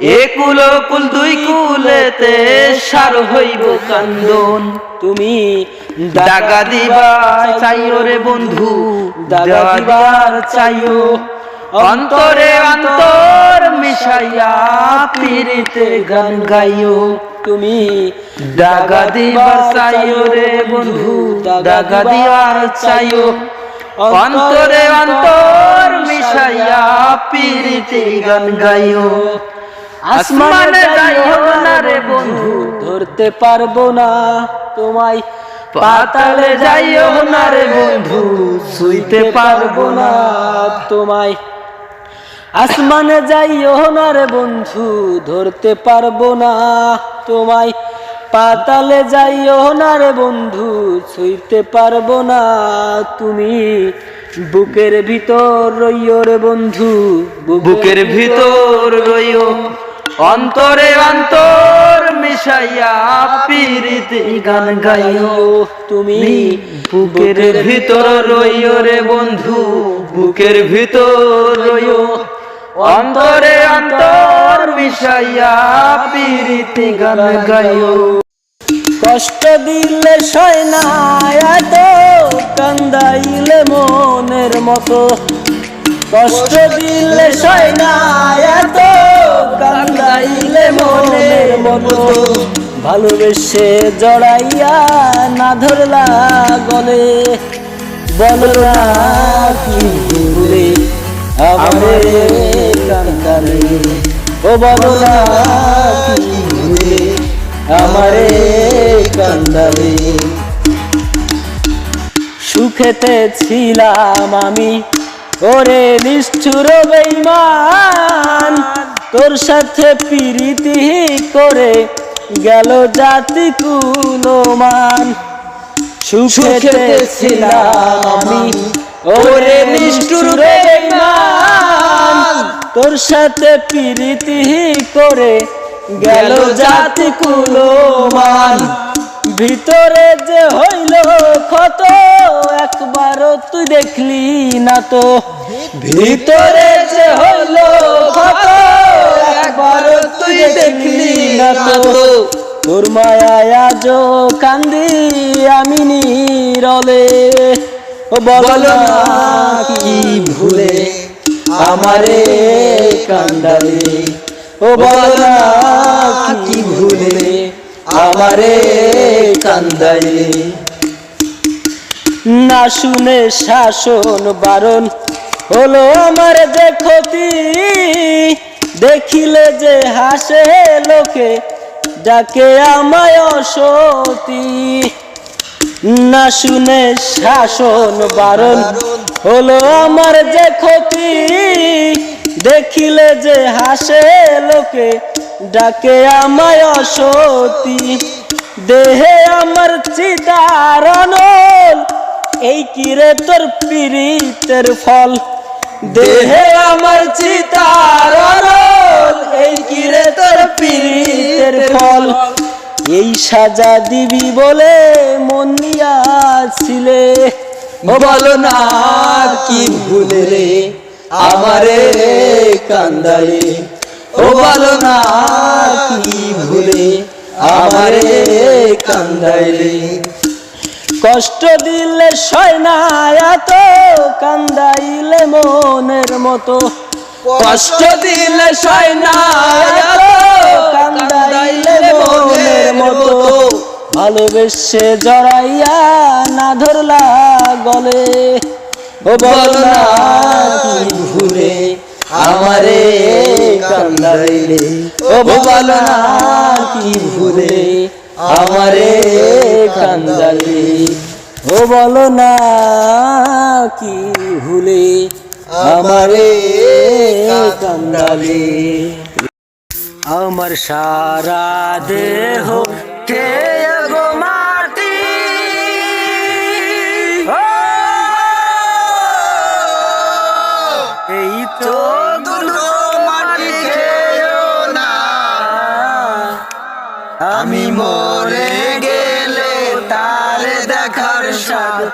একুল কুল দুই কুলেতে সার হইব কান্দন। তুমি দাগা দিবার চাইও রে বন্ধু, দাগা দিবার চাইও, অন্তরে অন্তর মিশাইয়া পিরিতে গান গাইও। তুমি দাগা দিবার চাইও রে বন্ধু, দাগা দিবার চাইও, অন্তরে অন্তর মিশাইয়া পিরিতে গান গাইও। আসমানে যাইও না রে বন্ধু, ধরতে পারবো না তোমায়, পাতালে যাইও না রে বন্ধু, ছুঁইতে পারবো না তোমায়। আসমানে যাইও না রে বন্ধু, ধরতে পারবো না তোমায়, পাতালে যাইও না রে বন্ধু, ছুঁইতে পারবো না তুমি। বুকের ভিতর রইও রে বন্ধু, বুকের ভিতর রইও, অন্তরে অন্তর মিশাইয়া পিরিতে গান গাইও। তুমি বুকের ভিতর রইও রে বন্ধু, বুকের ভিতর রইও, অন্তরে অন্তর মিশাইয়া পিরিতে গান গাইও। কষ্ট দিলে সয় না এত, কান্দাইলে মনের মতো, কষ্ট দিলে সয় না এত, কান্দাইলে মনের মতো। ভালোবেসে জড়াইয়া না ধরলা গলে, বলো না কি ভুলে আমারে কান্দালে, ও বলো না কি ভুলে আমারে কান্দালে। সুখেতে ছিলাম আমি ওরে নিষ্ঠুর বেঈমান, তোর সাথে প্রীতি করে গেল জাতি কুলমান। সুখেতে ছিলাম আমি ওরে নিষ্ঠুর বেঈমান, তোর সাথে প্রীতি করে গেল জাতি কুলমান। ভিতরে যে হইল ক্ষত একবারও তুই দেখলি না তো, ভিতরে যে হইল ক্ষত একবারও তুই দেখলি না তো। তোর মায়ায় আজ কান্দি আমি নীরলে, ও বলো না কি ভুলে আমারে কান্দালে, ও বলো না কি ভুলে আমারে কান্দালে। না শুনে শাসন বারণ হলো আমার যে ক্ষতি, দেখিলে যে হাসে লোকে ডাকে আমায় অসতী। না শুনে শাসন বারণ হলো আমার যে ক্ষতি, দেখিলে যে হাসে লোকে ডাকে আমায় অসতী। দেহে আমার চিতার অনল, এই কিরে তোর পীড়িতের ফল। দেহে আমার চিতার অনল, এই কিরে তোর পীড়িতের ফল। এই সাজা দিবি বলে মন নিয়াছিলে, ও বলো না কি ভুলে রে আমারে কান্দালে, ও বলো না কি ভুলে আমারে কান্দাইলে। কষ্ট দিলে সয় না এত, কান্দাইলে মনের মতো, কষ্ট দিলে সয় না এত, কান্দাইলে মনের মতো। ভালোবেসে জড়াইয়া না ধরলা গলে, ও বলো না কি ভুলে আমারে কান্দাইলে, ও বলো না কি ভুলে আমারে কান্দাইলে, ও বলো না কি ভুলে আমারে কান্দাইলে। আমার সারা দেহ কে গো মাটি, এই তো দুটো মাটি খেয়েও না, আমি মরে গেলে তার দেখার স্বাদ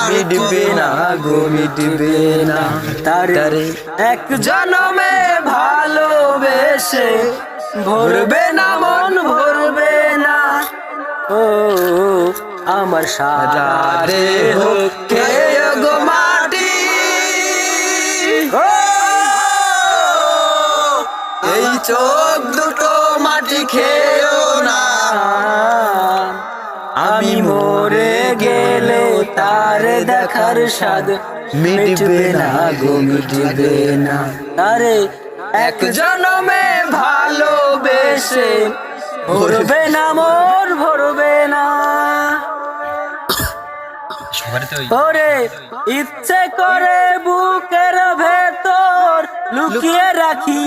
মিটবে না গো মিটবে না তারে এক জনমে ভালোবেসে ভরবে না মন ভরবে না ও আমার সারা দেহ খেয়ে গো মাটি ও এই চোখ দুটো মাটি খেয়েও না আমি মরে গেলে তার দেখার স্বাদ মিটবে না গো মিটবে না তারে এক জনমে ভালোবেসে ভরবে না মোর ভরবে না ওরে ইচ্ছে করে বুকের ভেতর লুকিয়ে রাখি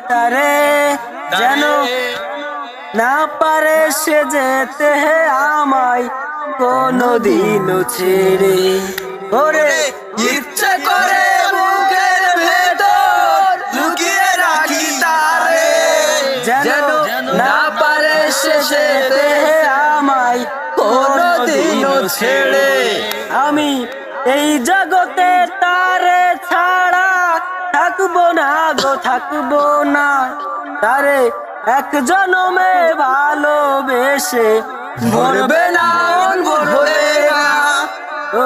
তারে যেন না পারে সে যেতে আমায় কোনদিনও ছেড়ে ওরে ইচ্ছে করে বুকের ভেতর লুকিয়ে রাখি তারে যেন না পারে সে যেতে আমায় কোনদিনও ছেড়ে আমি এই জগতে তারে ছাড়া থাকবো না গো থাকবো না তারে এক জনমে ভালোবেসে ভরবে না ভরবে না ও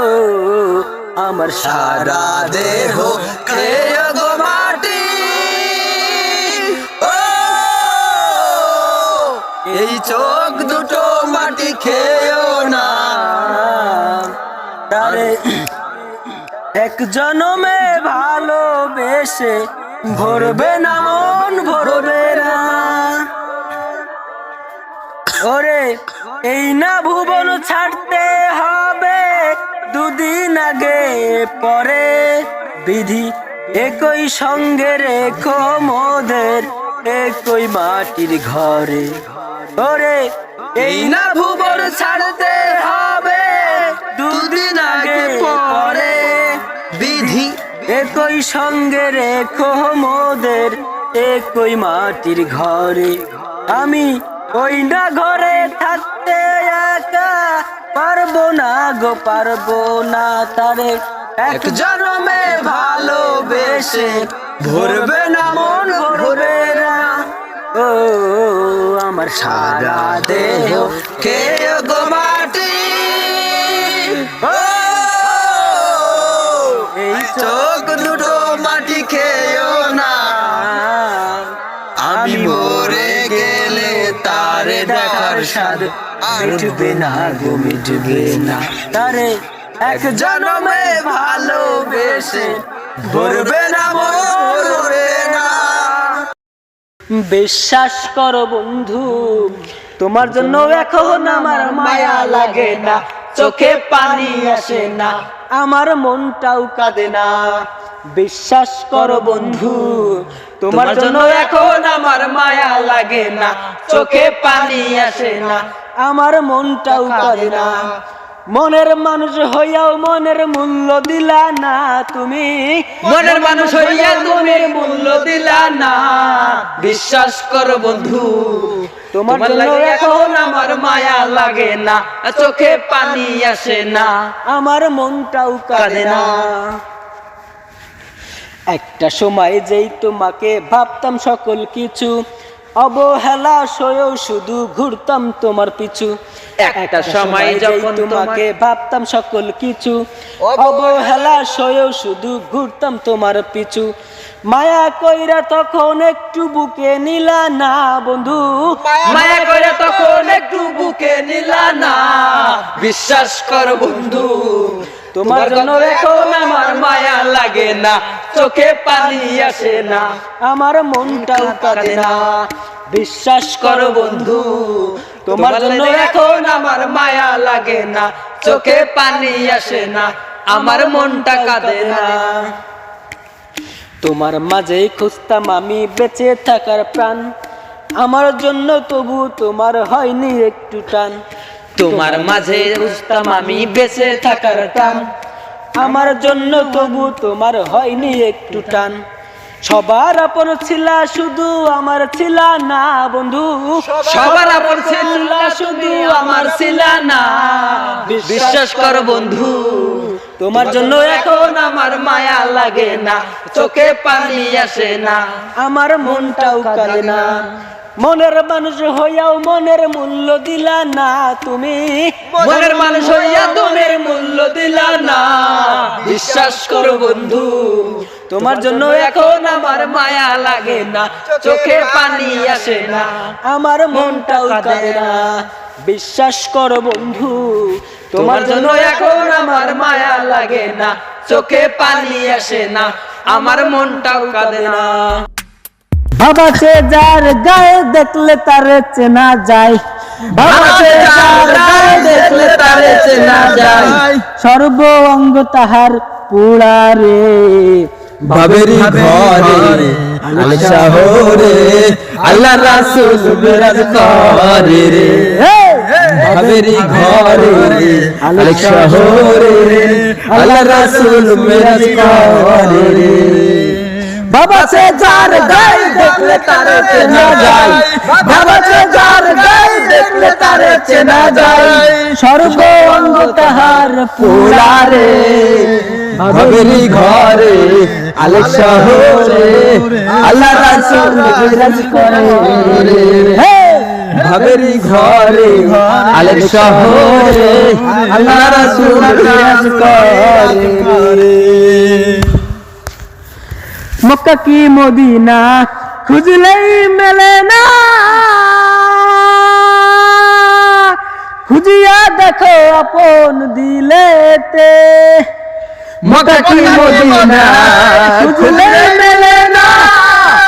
আমার সারা দেহ খেয়ে গো মাটি ও এই চোখ দুটো মাটি খেয়েও না তারে এক জনমে ভালোবেসে ভরবে না মন ভরবে না ওরে এই না ভুবন ছাড়তে হবে দুদিন আগে পরে বিধি একই সঙ্গে রেখো মোদের একই মাটির ঘরে ওরে এই না ভুবন ছাড়তে হবে দুদিন আগে পরে বিধি একই সঙ্গে রেখো মোদের একই মাটির ঘরে আমি ওই না ঘরে থাকতে একা পারবো না গো পারবো না তারে এক জনমে ভালোবেসে ভরবে না মন ভরবে না ও আমার সারা দেহ খেয়ে গো মাটি ও এই চোখ দুটো মাটি খেয়েও না আমি মরে গেলে তারে দেখার স্বাদ মিটবে না গো মিটবে না তারে এক জনমে ভালোবেসে ভরবে না ভরবে না বিশ্বাস করো বন্ধু তোমার জন্য এখন আমার মায়া লাগে না চোখে পানি আসে না আমার মনটাও কাঁদে না বিশ্বাস করো বন্ধু তোমার জন্য এখন আমার মায়া লাগে না চোখে পানি আসে না আমার মনটাও কাঁদে না মনের মানুষ হইয়াও মনের মূল্য দিলা না তুমি মনের মানুষ হইয়া মনের মূল্য দিলা না বিশ্বাস করো বন্ধু তোমার জন্য এখন আমার মায়া লাগে না চোখে পানি আসে না আমার মনটাও কাঁদে না একটা সময় যেই তোমাকে ভাবতাম সকল কিছু অবহেলা সয়েও শুধু ঘুরতাম তোমার পিছু একটা সময় যখন তোমাকে ভাবতাম সকল কিছু অবহেলা সয়েও শুধু ঘুরতাম তোমার পিছু মায়া কইরা তখন একটু বুকে নিলা না বন্ধু মায়া কইরা তখন একটু বুকে নিলা না বিশ্বাস কর বন্ধু তোমার জন্য এখন আমার মায়া লাগে না চোখে পানি আসে না আমার মনটাও কাঁদে না বিশ্বাস করো বন্ধু তোমার জন্য এখন আমার মায়া লাগে না চোখে পানি আসে না আমার মনটা কাঁদে না তোমার মাঝেই খুঁজতাম আমি বেঁচে থাকার প্রাণ আমার জন্য তবু তোমার হয়নি একটু টান তোমার মাঝে খুঁজতাম আমি বেঁচে থাকার টান আমার জন্য তবু তোমার হয়নি একটু টান সবার আপন ছিলা শুধু আমার ছিলা না বন্ধু, সবার আপন ছিলা শুধু আমার ছিলা না। বিশ্বাস কর বন্ধু, তোমার জন্য এখন আমার মায়া লাগে না, চোখে পানি আসে না, আমার মনটাও কাঁদে না। মনের মানুষ হইয়াও মনের মূল্য দিলা না তুমি, মনের মানুষ হইয়া মনের মূল্য দিলা না। বিশ্বাস কর বন্ধু, তোমার জন্য এখন আমার মায়া লাগে না, চোখে পানি আসে না, আমার মনটাও কাঁদে না। বিশ্বাস করো বন্ধু, তোমার জন্য এখন আমার মায়া লাগে না, চোখে পানি আসে না, আমার মনটাও কাঁদে না। বাবা সে যার গায়ে দেখলে তারে চেনা যায়, বাবা সে যার গায়ে দেখলে তারে চেনা যায়, সর্ব অঙ্গ তাহার পুরারে। বাবেরি ঘরে আল শহরে আল্লাহ রাসূল বিরাজ করে রে। বাবেরি ঘরে আল শহরে আল্লাহ রাসূল বিরাজ করে রে। বাবা সে যার গায়ে দেখলে তারে চেনা যায়, বাবা সে যার গায়ে দেখলে তারে চেনা যায়, সর্ব অঙ্গ তাহার পুরারে। বাবেরি ঘরে আল শহরে আল্লাহ রাসূল বিরাজ করে রে। বাবেরি ঘরে আল শহরে আল্লাহ রাসূল বিরাজ করে। মক্কা কি মদিনা খুঁজলেই মেলে না, খুঁজিয়া দেখো আপন দিলেতে। মক্কা কি মদিনা খুঁজলেই মেলে না,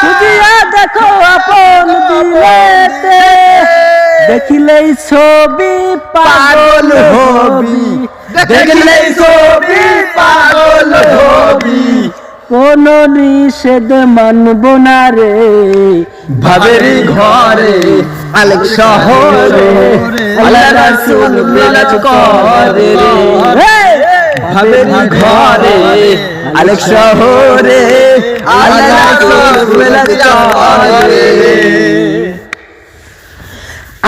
খুঁজিয়া দেখো আপন দিলেতে। দেখিলেই ছবি পাগল হবি, দেখলেই ছবি পাগল হবি। কোন নিষেধ মানব না রে। বাবেরি ঘরে আল শহরে আল্লাহ রাসূল বিরাজ করে রে। বাবেরি ঘরে আল শহরে আল্লাহ রাসূল বিরাজ করে রে।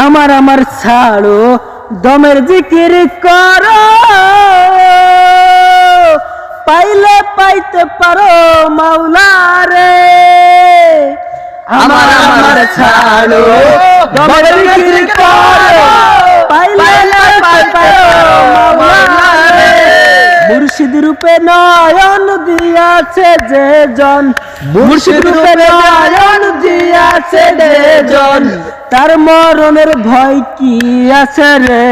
আমার আমার ছাড়ো দমের জিকির করো, পাইলে পাইতে পারো মাওলারে। আমার আমার ছাড়ো দমের জিকির করো, পাইলে পাইতে পারো মাওলারে। মুর্শিদ রূপে নয়ন দিয়াছে যে জন, মুর্শিদ রূপে নয়ন দিয়াছে যে জন, তার মরণের ভয় কি আছে রে।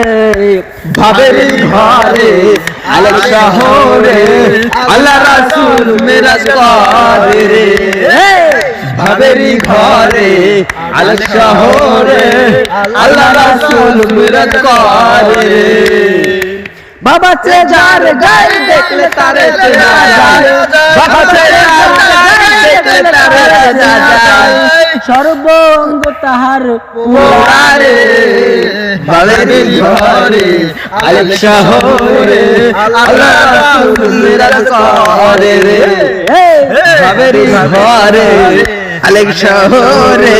বাবেরি ঘরে আল শহরে আল্লাহ রাসূল বিরাজ করে রে। বাবেরি ঘরে আল শহরে আল্লাহ রাসূল বিরাজ করে রে। বাবা সে যার গায়ে দেখলে তারে চেনা যায়, বাবা সে যার গায়ে দেখলে তারে চেনা যায়, সর্ব অঙ্গ তাহার পুরারে। বাবেরি ঘরে আল শহরে আল্লাহ রাসূল বিরাজ করে রে। বাবেরি ঘরে আল শহরে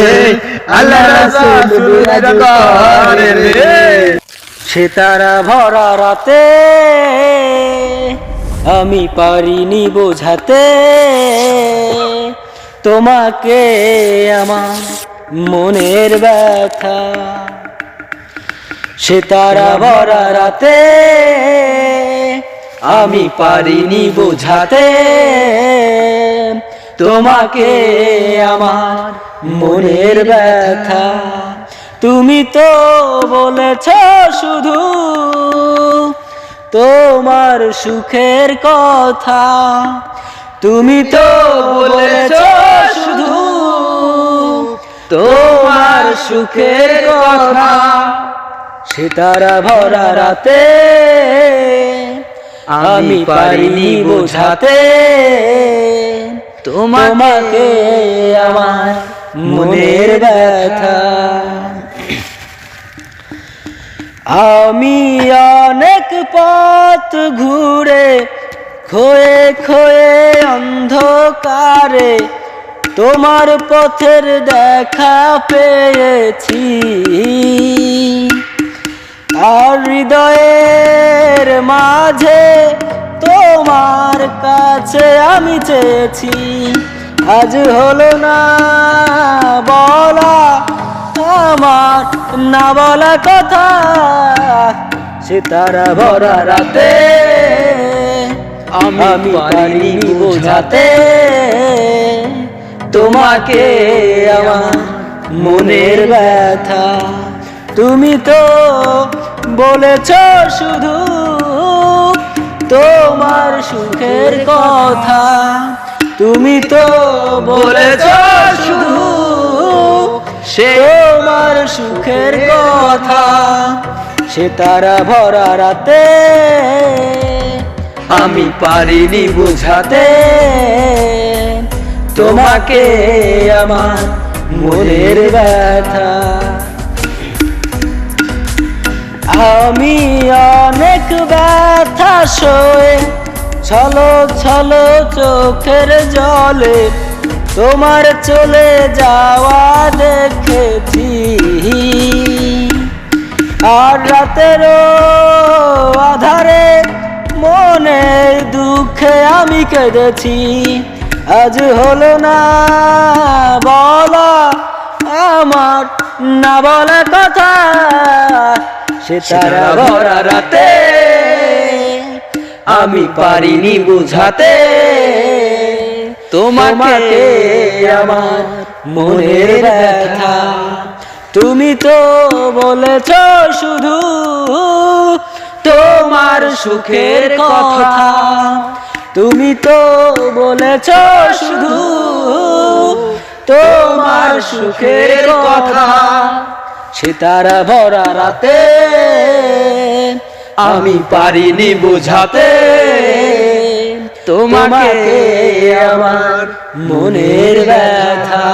আল্লাহ রাসূল বিরাজ করে রে। সে তারা ভরা রাতে আমি পারিনি বোঝাতে, তোমাকে আমার মনের ব্যথা। সে তারা ভরা রাতে আমি পারিনি বোঝাতে, তোমাকে আমার মনের ব্যথা। তুমি তো বলেছ শুধু তোমার সুখের কথা, তুমি তো বলেছ শুধু তোমার সুখের কথা। সিতারা ভরা রাতে আমি পারিনি বোঝাতে, তোমাকে আমার মনের ব্যথা। আমি অনেক পথ ঘুরে খয়ে খয়ে অন্ধকারে তোমার পথের দেখা পেয়েছি, আর হৃদয়ের মাঝে তোমার কাছে আমি চেয়েছি। আজ হলো না বলা আমার না বলা কথা, সিতারা ভরা রাতে আমি পারিনি বোঝাতে তোমাকে আমার মনের ব্যথা। তুমি তো বলেছ শুধু তোমার সুখের কথা, তুমি তো বলেছ শুধু তোমার সুখের কথা। সিতারা ভরা রাতে আমি পারিনি বোঝাতে তোমাকে আমার মনের ব্যথা। আমি অনেক ব্যথা সয়ে ছলো ছলো চোখের জলে তোমার চলে যাওয়া দেখেছি, আর রাতেরও আধারে মনের দুঃখে আমি কেঁদেছি। আজ হলো না বলা আমার না বলা কথা, সিতারা ভরা রাতে আমি পারিনি বুঝাতে তোমাকে আমার মনের ব্যথা। তুমি তো বলেছ শুধু তোমার সুখের কথা, তুমি তো বলেছ শুধু তোমার সুখের কথা। সিতারা ভরা রাতে আমি পারিনি বোঝাতে তোমাকে আমার মনের ব্যথা।